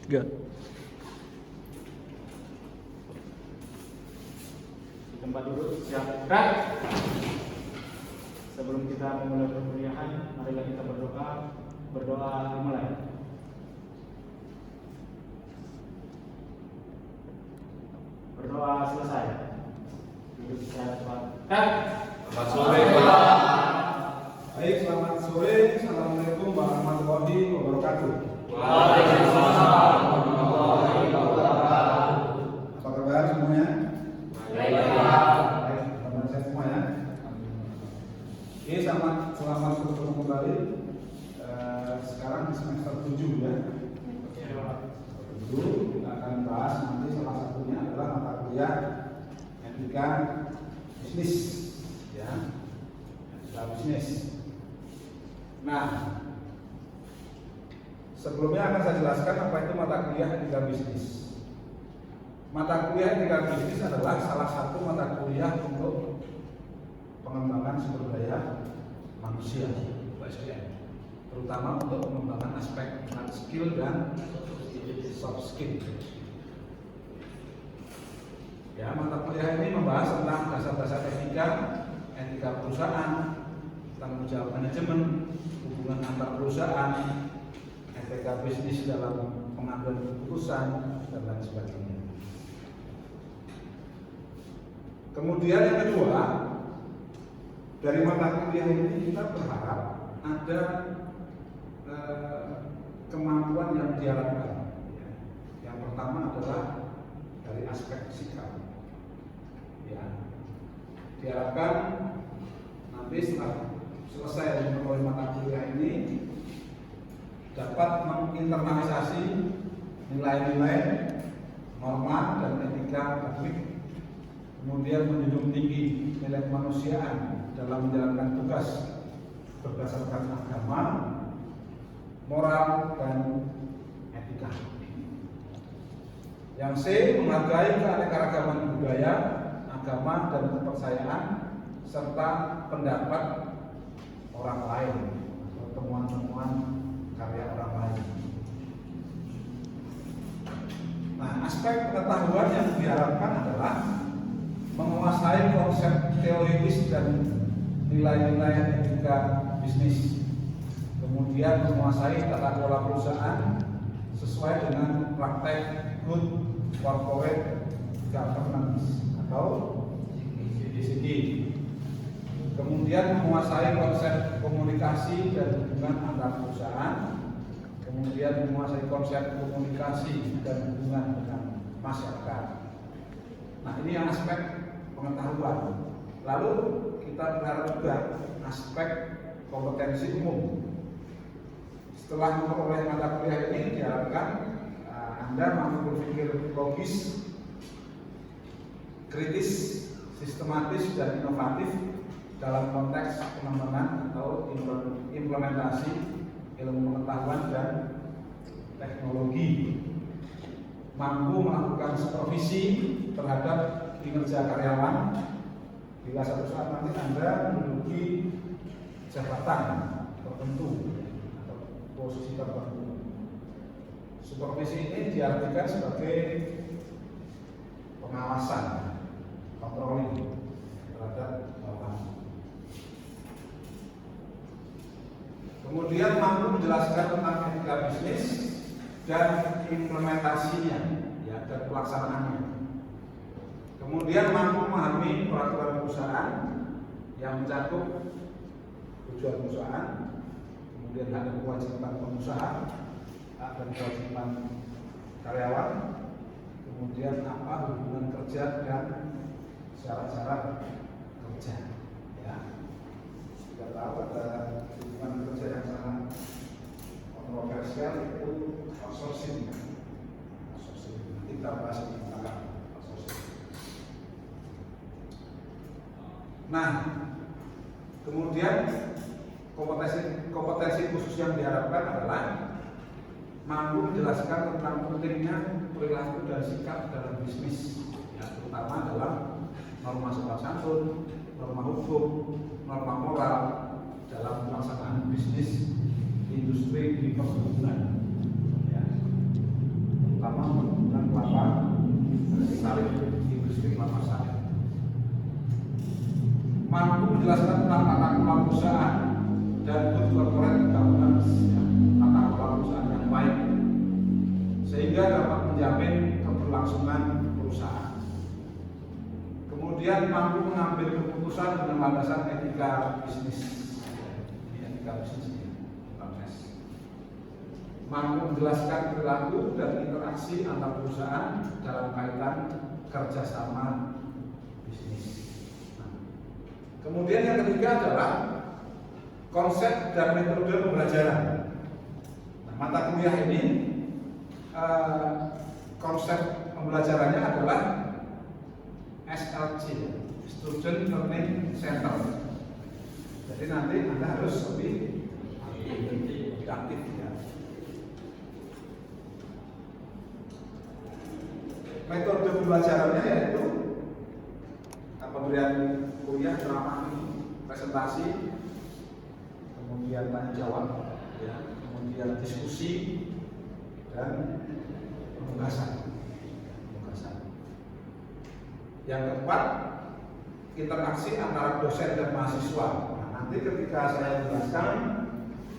Tiga. Di tempat duduk, siapkan. Sebelum kita memulai perkuliahan, marilah kita berdoa. Berdoa dimulai. Berdoa selesai. Duduk siapkan. Selamat sore, Pak. Baik, selamat sore. Assalamualaikum warahmatullahi wabarakatuh. Waalaikumsalam warahmatullahi wabarakatuh. Apa kabar semuanya? Baik. Baik, kabar sehat semua ya. Oke, selamat bertemu kembali. Sekarang di semester 7 ya. Dulu kita akan bahas nanti salah satunya adalah mata kuliah etika bisnis ya. Etika bisnis. Nah, sebelumnya akan saya jelaskan apa itu mata kuliah etika bisnis. Mata kuliah etika bisnis adalah salah satu mata kuliah untuk pengembangan sumber daya manusia, terutama untuk pengembangan aspek hard skill dan soft skill. Ya, mata kuliah ini membahas tentang dasar-dasar etika perusahaan, tanggung jawab manajemen, hubungan antar perusahaan, etika bisnis dalam pengambilan keputusan dan lain sebagainya. Kemudian yang kedua, dari mata kuliah ini kita berharap ada kemampuan yang diharapkan. Yang pertama adalah dari aspek sikap. Ya, diharapkan nanti setelah selesai memperoleh mata kuliah ini dapat menginternalisasi nilai-nilai, norma dan etika publik, kemudian menjunjung tinggi nilai kemanusiaan dalam menjalankan tugas berdasarkan agama, moral dan etika. Yang C, menghargai keanekaragaman budaya, agama dan kepercayaan serta pendapat orang lain atau temuan-temuan karya orang lain. Nah, aspek pengetahuan yang diharapkan adalah menguasai konsep teoritis dan nilai-nilai etika bisnis, kemudian menguasai tata kelola perusahaan sesuai dengan praktek good corporate governance atau GCG. Kemudian menguasai konsep komunikasi dan hubungan antar perusahaan, kemudian menguasai konsep komunikasi dan hubungan dengan masyarakat. Nah, ini yang aspek pengetahuan. Lalu kita berharap juga aspek kompetensi umum. Setelah memperoleh mata kuliah ini diharapkan Anda mampu berpikir logis, kritis, sistematis dan inovatif dalam konteks pengembangan atau implementasi ilmu pengetahuan dan teknologi, mampu melakukan supervisi terhadap kinerja karyawan bila suatu saat nanti Anda menduduki jabatan tertentu atau posisi tertentu. Supervisi ini diartikan sebagai pengawasan, controlling terhadap bawahan. Kemudian mampu menjelaskan tentang etika bisnis dan implementasinya, ya, dan pelaksanaannya. Kemudian mampu memahami peraturan perusahaan yang mencakup tujuan perusahaan, kemudian hak dan kewajiban pengusaha, hak dan kewajiban karyawan, kemudian apa hubungan kerja dan syarat-syarat kerja. Ya, kita tahu ada hubungan kerja yang sangat kontroversial itu outsourcing. Nanti kita bahas tentang outsourcing. Nah, kemudian kompetensi khusus yang diharapkan adalah mampu menjelaskan tentang pentingnya perilaku dan sikap dalam bisnis, ya, terutama dalam norma sopan santun, norma hukum, norma moral dalam pelaksanaan bisnis industri di perkebunan. Ya. terutama penggunaan kelapa sawit, industri kelapa sawit. Mampu menjelaskan tentang tata kelola perusahaan dan good corporate governance, ya, tata kelola perusahaan yang baik, sehingga dapat menjamin keberlangsungan perusahaan. Kemudian mampu mengambil keputusan dengan landasan etika bisnis. Ini etika bisnis ini, mampu menjelaskan perilaku dan interaksi antar perusahaan dalam kaitan kerjasama bisnis. Kemudian yang ketiga adalah konsep dan metode pembelajaran. Nah, mata kuliah ini konsep pembelajarannya adalah SLC, Student Learning Center. Jadi nanti Anda harus lebih aktif ya. Metode pembelajarannya yaitu pemberian kuliah, ceramah, presentasi, kemudian tanya jawab, ya, kemudian diskusi dan penugasan. Yang keempat, interaksi antara dosen dan mahasiswa. Nah, nanti ketika saya jelaskan,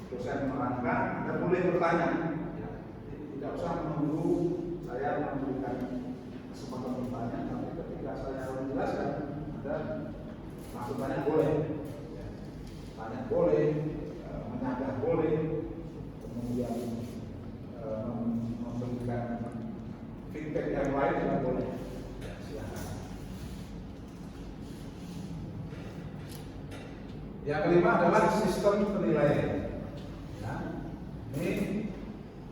dosen menerangkan, Anda boleh bertanya, ya, tidak usah menunggu saya memberikan kesempatan bertanya, tapi ketika saya menjelaskan, Anda langsung tanya boleh, tanya boleh, menyanggah boleh, kemudian memberikan feedback yang lain juga boleh. Yang kelima adalah sistem penilaian. Ya. Ini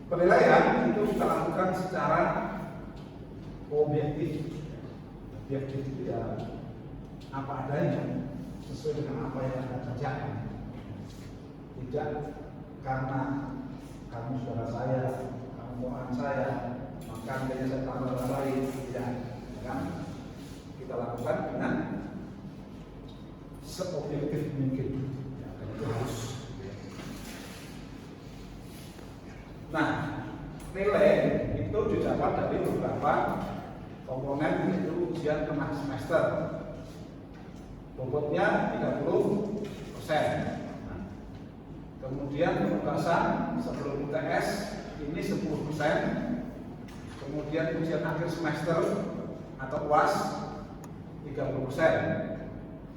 penilaian itu kita lakukan secara objektif. Objektif itu ya apa adanya, sesuai dengan apa yang Anda kerjakan. Tidak karena kamu saudara saya, kamu ponakan saya, maka nilainya saya tambah lain. Tidak, kan? Kita lakukan dengan seobjektif mungkin, ya, itu harus. Nah, nilai itu didapat dari beberapa komponen, yaitu ujian tengah semester. Bobotnya 30%. Nah, kemudian penugasan sebelum UTS ini 10%. Kemudian ujian akhir semester atau UAS 30%.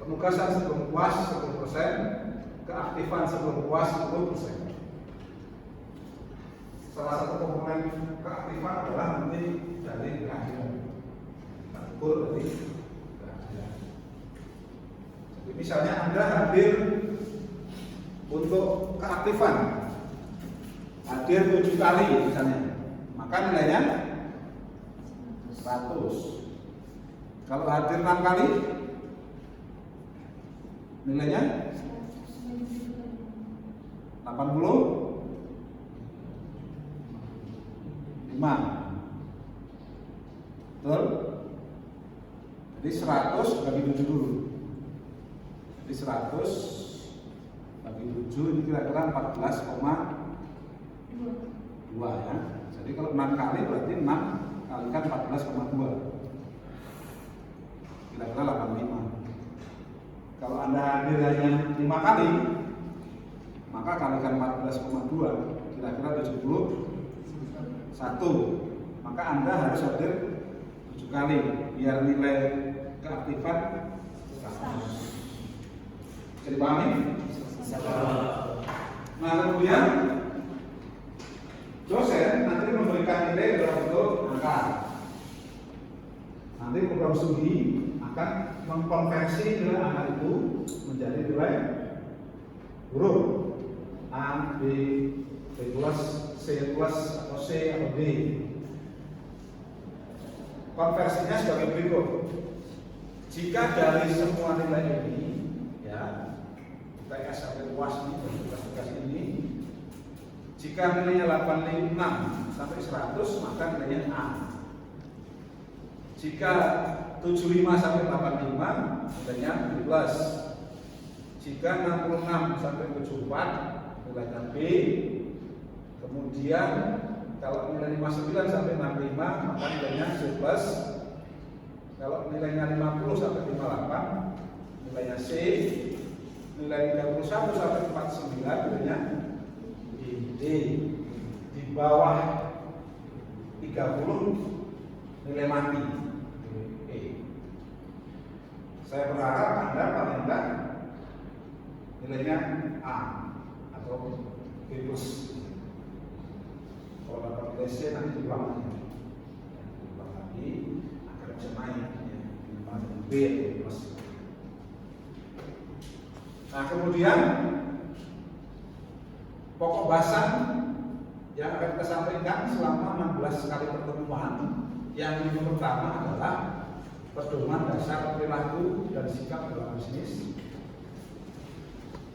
Penugasan sebelum UAS 10%, keaktifan sebelum UAS 10%. Salah satu komponen keaktifan adalah nanti dari kehadiran, ukur dari kehadiran. Jadi misalnya Anda hadir untuk keaktifan, hadir 7 kali misalnya, maka nilainya 100. Kalau hadir 6 kali, nilainya 85. Betul? Jadi 100 bagi 7 dulu. Jadi 100 bagi 7 ini kira-kira 14,2 ya. Jadi kalau 6 kali berarti 6 kalikan 14,2. Kira-kira 85. Kalau Anda hadir hanya 5 kali, maka kalikan 14,2, kira-kira 71. Maka Anda harus hadir 7 kali, biar nilai keaktifan 100. Bisa dipahami? Nah, kemudian dosen nanti memberikan nilai dalam bentuk angka. Nanti program studi akan mengkonversi nilai angka itu menjadi nilai huruf A, B, B plus, C plus, atau C atau D. Konversinya sebagai berikut. Jika dari semua nilai ini, ya, UTS sampai UAS ini, tugas-tugas ini, jika nilainya 86 sampai 100, maka nilainya A. Jika 75 sampai 85, nilainya B plus. Jika 66 sampai 74, nilainya B. Kemudian Kalau nilai 59 sampai 65 maka nilainya C plus. Kalau nilainya 50 sampai 58 nilainya C. Nilai 31 sampai 49 nilainya D. Di bawah 30 nilai mati E. Saya berharap Anda paling enggak nilainya A atau B plus. Kalau dapat nilai C nanti diulang lagi agar bisa naik B plus. Nah kemudian pokok bahasan yang akan kita sampaikan selama 16 kali pertemuan. Yang pertama adalah pedoman dasar perilaku dan sikap dalam bisnis.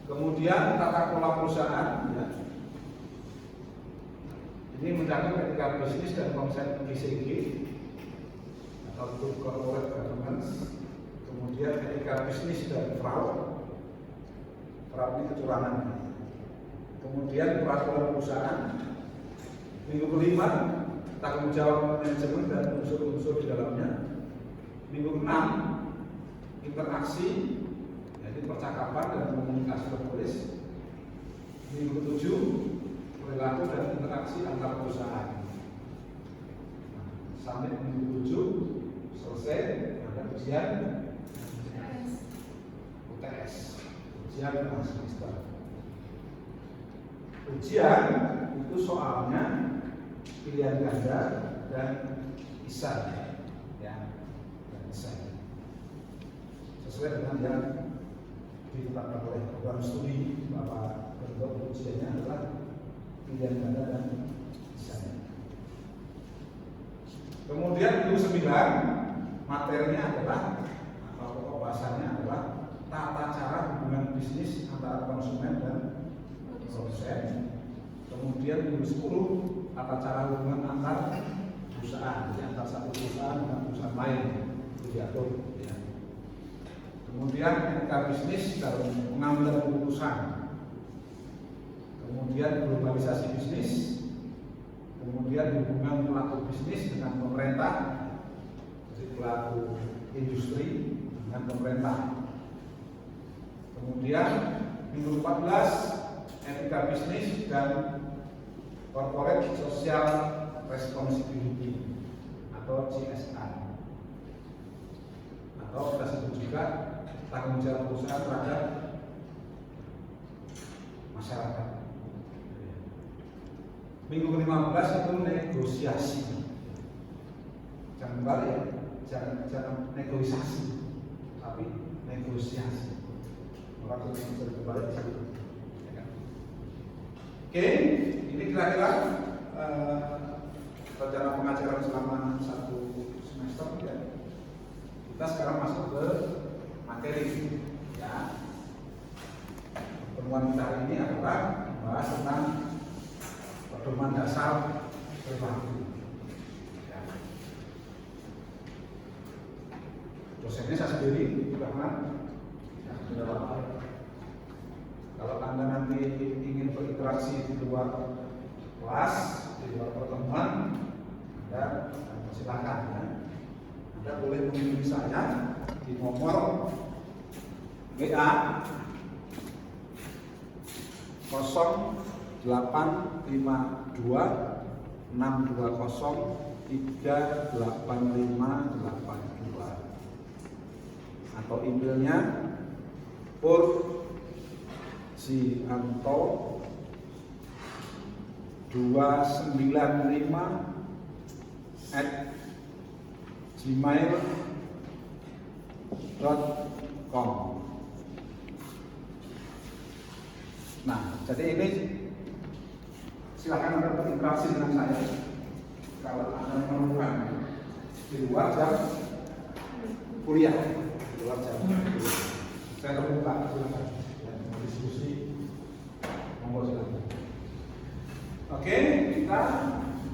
Kemudian tata kelola perusahaan, ya. Ini mencakup etika bisnis dan konsep GCG atau Good Corporate Governance. Kemudian etika bisnis dan fraud. Fraud ini kecurangan. Kemudian peraturan perusahaan. Minggu kelima, tanggung jawab manajemen dan unsur-unsur di dalamnya. Minggu keenam, interaksi, jadi percakapan dan komunikasi tertulis. Minggu ketujuh, perilaku dan interaksi antar perusahaan. Sampai minggu 7 selesai ada ujian UTS, ujian semester. Ujian itu soalnya pilihan ganda dan isar, ya, dan isar. Sesuai dengan yang ditetapkan oleh program studi bahwa bentuk ujiannya adalah pilihan ganda dan isar. Kemudian minggu 9 materinya adalah atau pokok bahasanya adalah tata cara hubungan bisnis antara konsumen dan produsen. Kemudian minggu 10 tata cara hubungan antar perusahaan, antara satu perusahaan dengan perusahaan lain itu diatur. Ya. Kemudian etika bisnis dalam pengambilan keputusan. Kemudian globalisasi bisnis. Kemudian hubungan pelaku bisnis dengan pemerintah, jadi pelaku industri dengan pemerintah. Kemudian minggu 14 etika bisnis dan corporate social responsibility atau CSR, atau kita sebut juga tanggung jawab perusahaan terhadap masyarakat. Minggu ke-15 itu negosiasi. Jangan balik ya, jangan negosiasi, tapi negosiasi. Maka bisa kembali di situ. Oke, ini kira-kira rencana pengajaran selama 1 semester ya. Kita sekarang masuk ke materi ya. Pertemuan kita hari ini adalah membahas tentang pedoman dasar perilaku. Ya. Dosennya saya sendiri juga kan. Kalau Anda nanti ingin berinteraksi di luar kelas, di luar pertemuan, Anda silakan ya. Anda boleh menghubungi saya di nomor WA 0852 620 38582 atau emailnya pursianto295@gmail.com. Nah, jadi ini silakan Anda berinteraksi dengan saya. Kalau Anda menemukan di luar jam kuliah, di luar jam kuliah, saya terbuka, silakan. Mau diskusi, monggo silakan. Oke, kita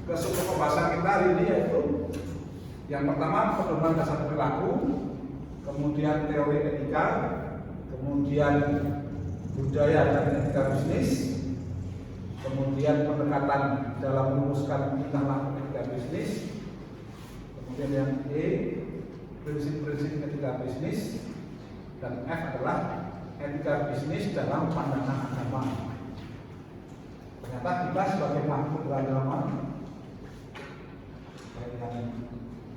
ke sumber pembahasan kita hari ini yaitu yang pertama pedoman dasar perilaku, kemudian teori etika, kemudian budaya dan etika bisnis, kemudian pendekatan dalam merumuskan tingkah laku etika bisnis, kemudian yang E, prinsip-prinsip etika bisnis, dan F adalah etika bisnis dalam pandangan agama. Ternyata kita sebagai makhluk beragama, baik yang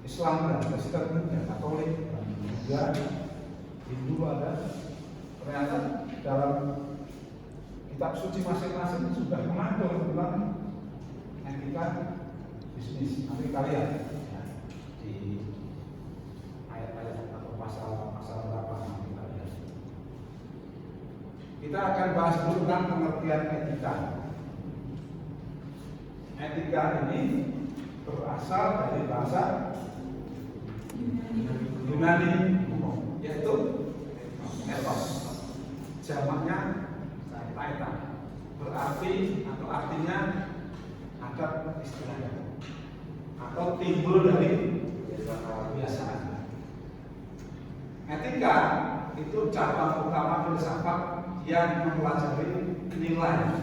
Islam dan Kristen, dan Katolik, dan juga Hindu ada, ternyata dalam kitab suci masing-masing sudah mengatur tentang etika bisnis. Nanti kalian ya, di ayat-ayat atau pasal-pasal berapa nanti kalian. Kita akan bahas dulu tentang pengertian etika. Etika ini berasal dari bahasa Yunani kuno, yaitu ethos. Jamaknya Taeta, berarti atau artinya adat istilahnya atau timbul dari kebiasaan. Etika itu cabang utama filsafat yang mempelajari nilai-nilai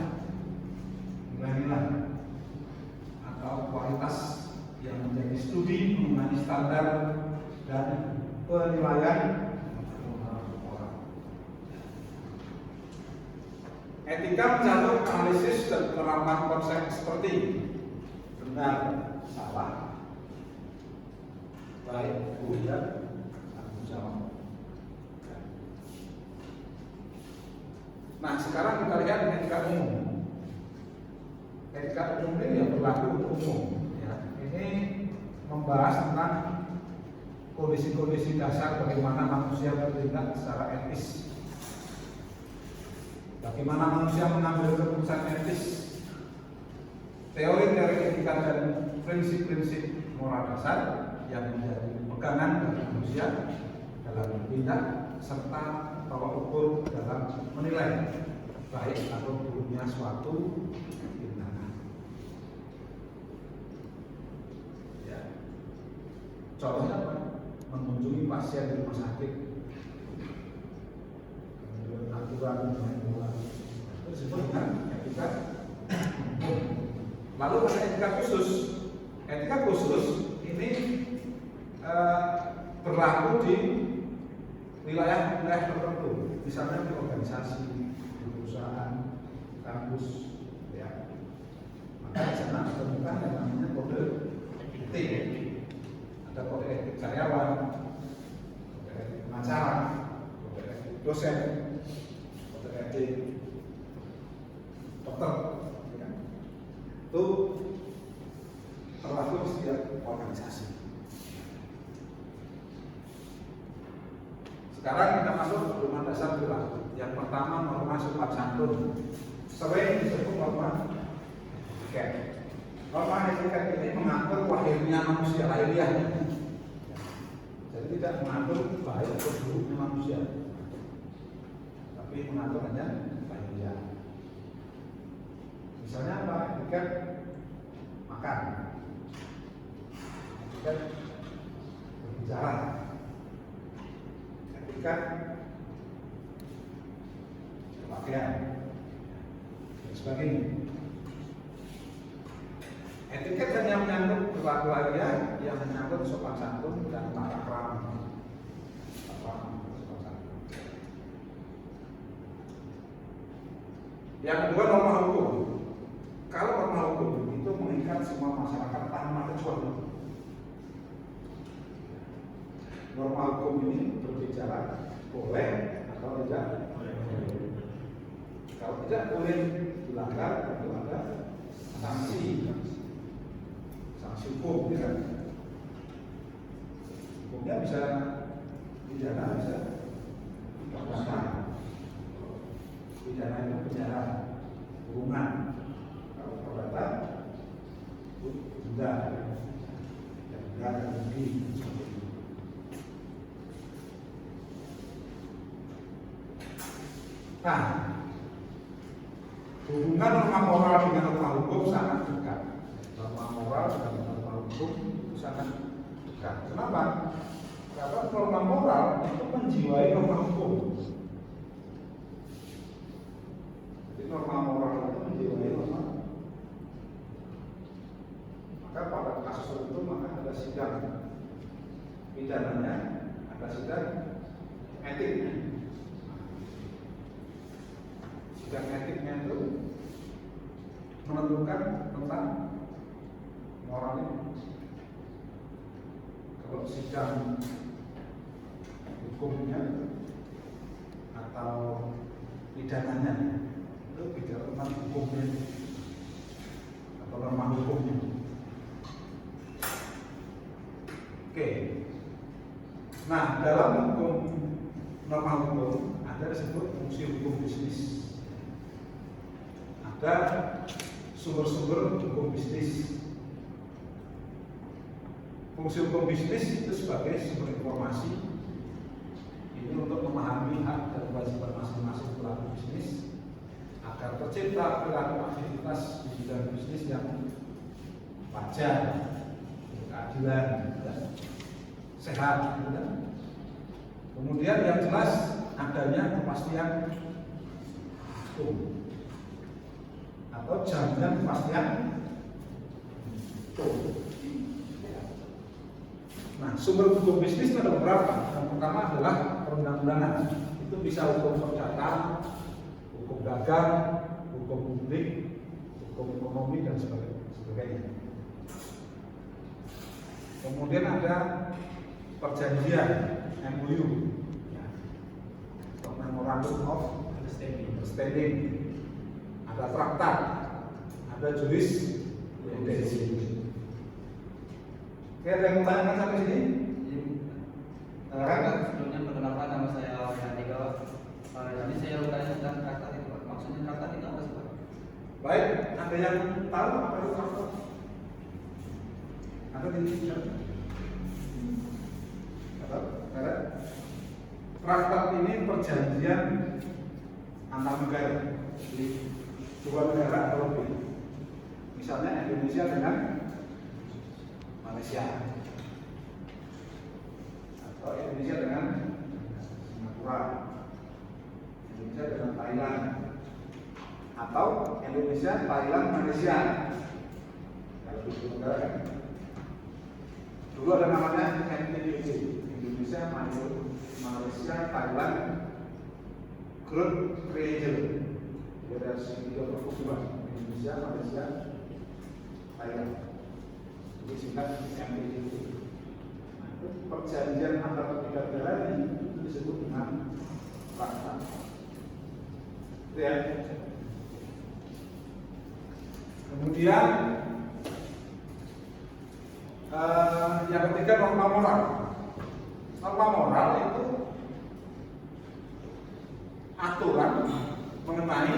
atau kualitas yang menjadi studi mengenai standar dan penilaian. Etika mencakup analisis dan penerapan konsep seperti benar, salah, baik, buruk, dan tanggung jawab. Nah, sekarang kita lihat etika umum. Etika umum ini yang berlaku untuk umum. Ya. Ini membahas tentang kondisi-kondisi dasar bagaimana manusia bertindak secara etis. Bagaimana manusia mengambil keputusan etis, teori-teori etika dan prinsip-prinsip moral dasar yang menjadi pegangan bagi manusia dalam bertindak serta tolak ukur dalam menilai baik atau buruknya suatu tindakan. Ya. Contohnya apa? Mengunjungi pasien di rumah sakit, aturan tersebut kan etika. Lalu ada etika khusus. Etika khusus ini berlaku di wilayah-wilayah tertentu, misalnya di organisasi, di perusahaan, kampus, ya. Maka di sana ditemukan yang namanya kode etik. Ada kode etik karyawan, kode etik pengacara, kode etik dosen, dokter, ya. Itu terlaku setiap organisasi. Sekarang kita masuk ke norma dasar perilaku. Yang pertama norma sopan santun, sering disebut norma etiket. Norma etiket ini mengatur lahirnya manusia, lahiriahnya. Jadi tidak mengatur baik atau buruknya manusia, tapi mengatur hanya lahiriah. Misalnya apa? Etiket makan, etiket berbicara, etiket berpakaian, dan sebagainya. Etiket hanya menyangkut perilaku lahiriah yang menyangkut sopan santun dan tata krama. Yang kedua norma hukum. Kalau norma hukum itu mengikat semua masyarakat tanpa kecuali. Norma hukum ini berbicara boleh atau tidak. Kalau tidak boleh dilanggar, tentu ada sanksi hukum, ya kan? Hukumnya bisa pidana, bisa pidana itu penjara, kurungan. Kalau perdata denda, dan rugi. Nah, hubungan norma moral dengan norma hukum sangat dekat. Norma moral dan norma hukum itu sangat dekat. Kenapa? Karena norma moral itu menjiwai norma hukum. Jadi norma moral itu menjiwai norma sidang pidananya, ada sidang etiknya. Sidang etiknya itu menentukan tentang moral ini. Kalau sidang hukumnya atau pidananya itu bicara tentang hukumnya atau norma hukumnya. Oke. Nah, dalam hukum norma hukum ada disebut fungsi hukum bisnis. Ada sumber-sumber hukum bisnis. Fungsi hukum bisnis itu sebagai sumber informasi ini untuk memahami hak dan kewajiban masing-masing pelaku bisnis agar tercipta perilaku aktivitas di bidang bisnis yang wajar, keadilan, dan sehat. Kemudian yang jelas adanya kepastian hukum atau jaminan kepastian hukum. Nah, sumber hukum bisnis ada beberapa. Yang pertama adalah perundang-undangan. Itu bisa hukum perdata, hukum dagang, hukum publik, hukum ekonomi, dan sebagainya. Kemudian ada perjanjian MOU, ya, Memorandum of Understanding. Ada traktat, ada jurisprudensi. Oke, ada yang mau tanyakan sampai sini? Sebelumnya perkenalkan, nama saya Andika. Jadi saya bertanya tentang traktat itu, Pak. Maksudnya traktat itu apa sih, Pak? Baik, ada yang tahu apa itu traktat? Ada di sini? Ada? Traktat ini perjanjian antar negara, jadi dua negara atau lebih. Misalnya Indonesia dengan Malaysia, atau Indonesia dengan Singapura, Indonesia dengan Thailand, atau Indonesia, Thailand, Malaysia. Kalau itu negara, dulu ada namanya NTBC, Indonesia, Malaysia, Thailand, Group Region. Jadi ada tiga perkumpulan, Indonesia, Malaysia, Thailand. Jadi singkat MPDC. Nah, itu perjanjian antar ketiga negara ini itu disebut dengan traktat. Ya. Kemudian yang ketiga norma moral. Norma moral itu aturan mengenai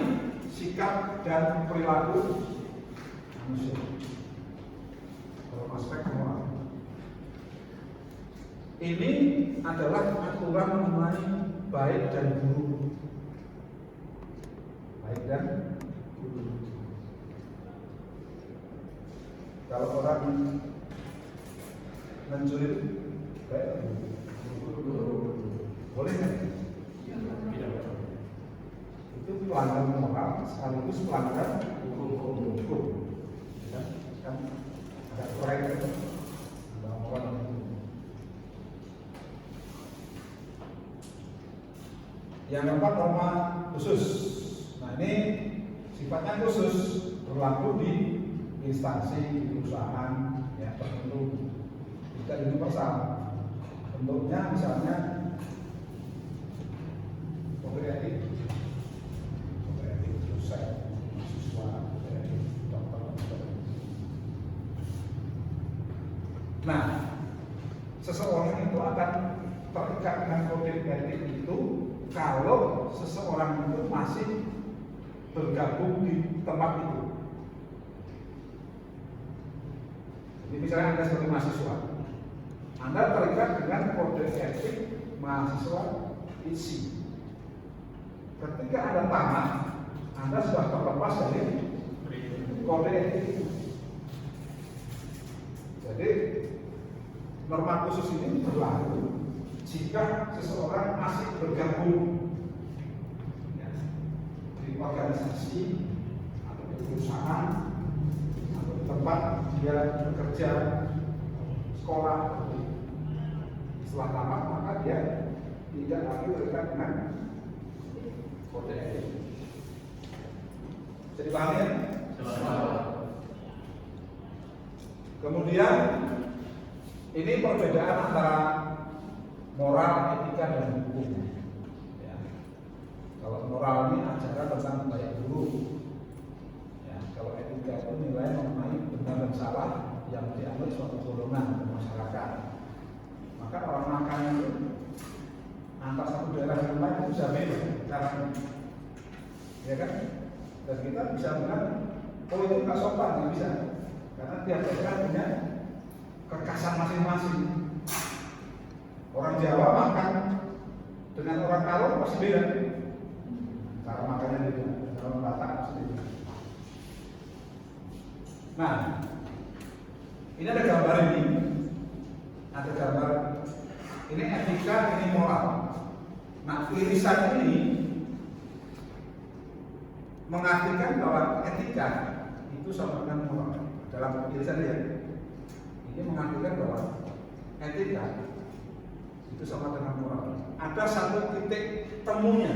sikap dan perilaku manusia. Aspek moral. Ini adalah aturan mengenai baik dan buruk. Baik dan buruk. Kalau orang mencuri baik dan buruk, boleh kan? Tidak. Itu pelanggaran moral sekaligus pelanggaran hukum. Kan? Ada korek itu, yang keempat norma khusus. Nah ini sifatnya khusus, berlaku di instansi, di perusahaan, ya tertentu, tidak universal. Bentuknya misalnya kode etik, dosen, mahasiswa, dokter. Nah, seseorang itu akan terikat dengan kode etik itu kalau seseorang itu masih bergabung di tempat itu. Jadi misalnya Anda sebagai mahasiswa, Anda terikat dengan kode etik mahasiswa ISI. Ketika Anda tamat, Anda sudah terlepas dari kode etik itu. Jadi norma khusus ini berlaku jika seseorang masih bergabung ya, di organisasi atau di perusahaan atau di tempat dia bekerja, sekolah setelah tamat maka dia tidak lagi terikat dengan kode etik. Jadi pahami ya? Kemudian ini perbedaan antara moral, etika, dan hukum. Ya. Kalau moral ini ajaran tentang baik buruk. Ya. Kalau etika itu nilai mengenai benar dan salah yang dianggap suatu golongan di masyarakat. Maka orang makan itu antar satu daerah dengan lain itu bisa beda caranya, ya kan? Dan kita bisa bilang, oh itu nggak sopan, nggak bisa, karena tiap daerah punya kekasan masing-masing. Orang Jawa makan dengan orang Kalor pasti beda, cara makannya beda, orang Batak pasti beda. Nah, ini ada gambar ini. Ada gambar ini etika, ini moral. Nah, irisan ini mengartikan bahwa etika itu sama dengan moral. Dalam irisan ya, ini mengartikan bahwa etika itu sama dengan moral. Ada satu titik temunya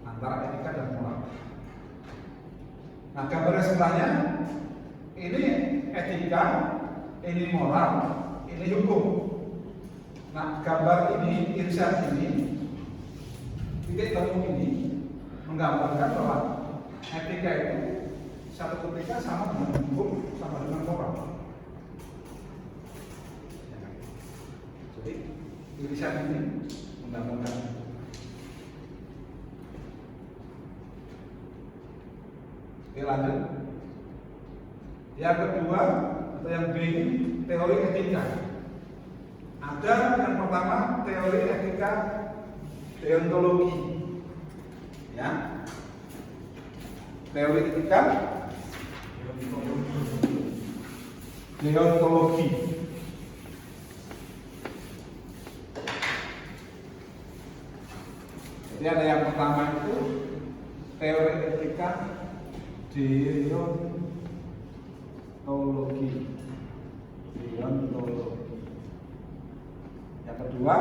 antara etika dan moral. Nah, gambar sebelahnya ini etika, ini moral, ini hukum. Nah, gambar ini, irisan ini, titik temu ini menggambarkan bahwa etika itu satu ketika sama dengan hukum, sama dengan moral. Jadi irisan ini menggambarkan. Oke, lanjut. Yang kedua atau yang B ini teori etika. Ada yang pertama teori etika deontologi, ya. Teori etika deontologi. Jadi ada yang pertama itu teori etika deontologi. Yang kedua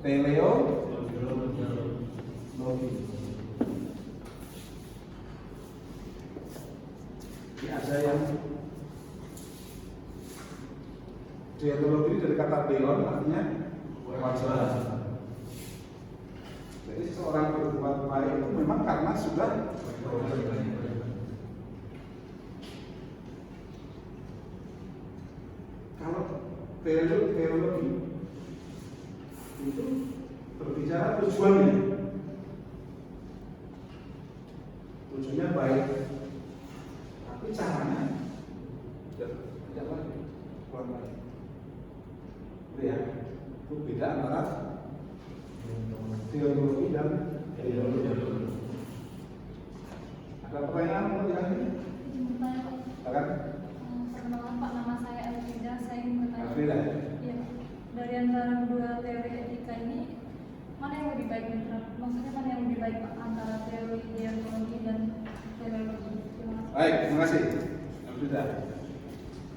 teleologi. Ini ada yang deontologi dari kata deon artinya kewajiban. Jadi seseorang berbuat baik itu memang karena sudah kalau teologi itu berbicara tujuannya baik, tapi caranya jangan kurang baik. Ya, itu beda antara teologi dan ideologi. Ada pertanyaan mau ditanyakan? Silakan. Perkenalkan Pak, nama saya Elvida. Saya ingin bertanya. Elvida. Iya. Dari antara dua teori etika ini, mana yang lebih baik? Maksudnya mana yang lebih baik Pak, antara teori deontologi dan teleologi? Baik, terima kasih. Elvida.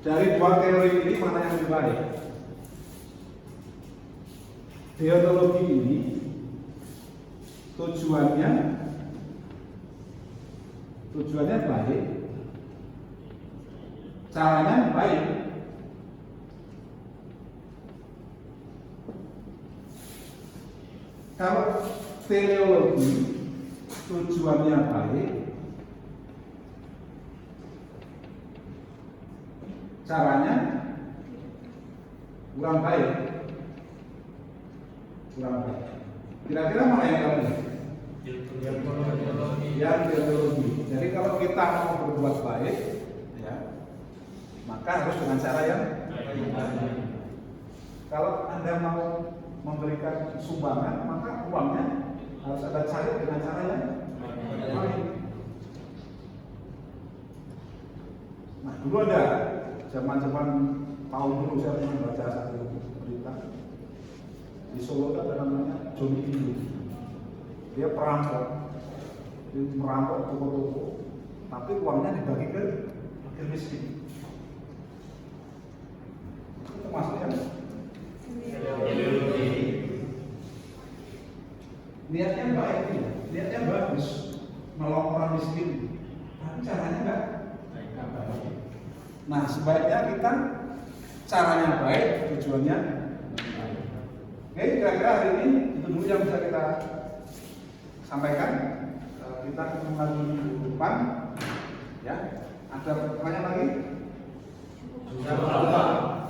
Dari dua teori ini mana yang lebih baik? Deontologi ini tujuannya baik, caranya baik. Kalau teleologi tujuannya baik, caranya kurang baik. Kira-kira mana yang lebih? Yang deontologi. Jadi kalau kita mau berbuat baik, ya, maka harus dengan cara yang baik. Kalau Anda mau memberikan sumbangan, maka uangnya harus ada cari dengan cara yang baik. Nah, dulu ada zaman-zaman tahun dulu saya pernah baca satu berita di Solo ada namanya Johnny Indo. Dia perampok, dia merampok toko-toko, tapi uangnya dibagi ke fakir miskin. termasuk yang Ideologi. niatnya baik, ya. Niatnya bagus, menolong orang miskin, tapi caranya enggak. Nah, sebaiknya kita caranya baik, tujuannya baik. Oke, kira-kira hari ini itu dulu yang bisa kita sampaikan. Kita ketemu lagi minggu depan. Ya, ada pertanyaan lagi? Sudah.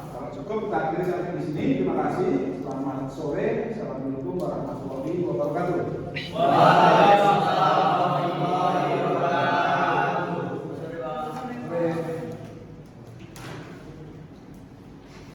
Kalau cukup, kita akhiri sampai di sini. Terima kasih. Selamat sore.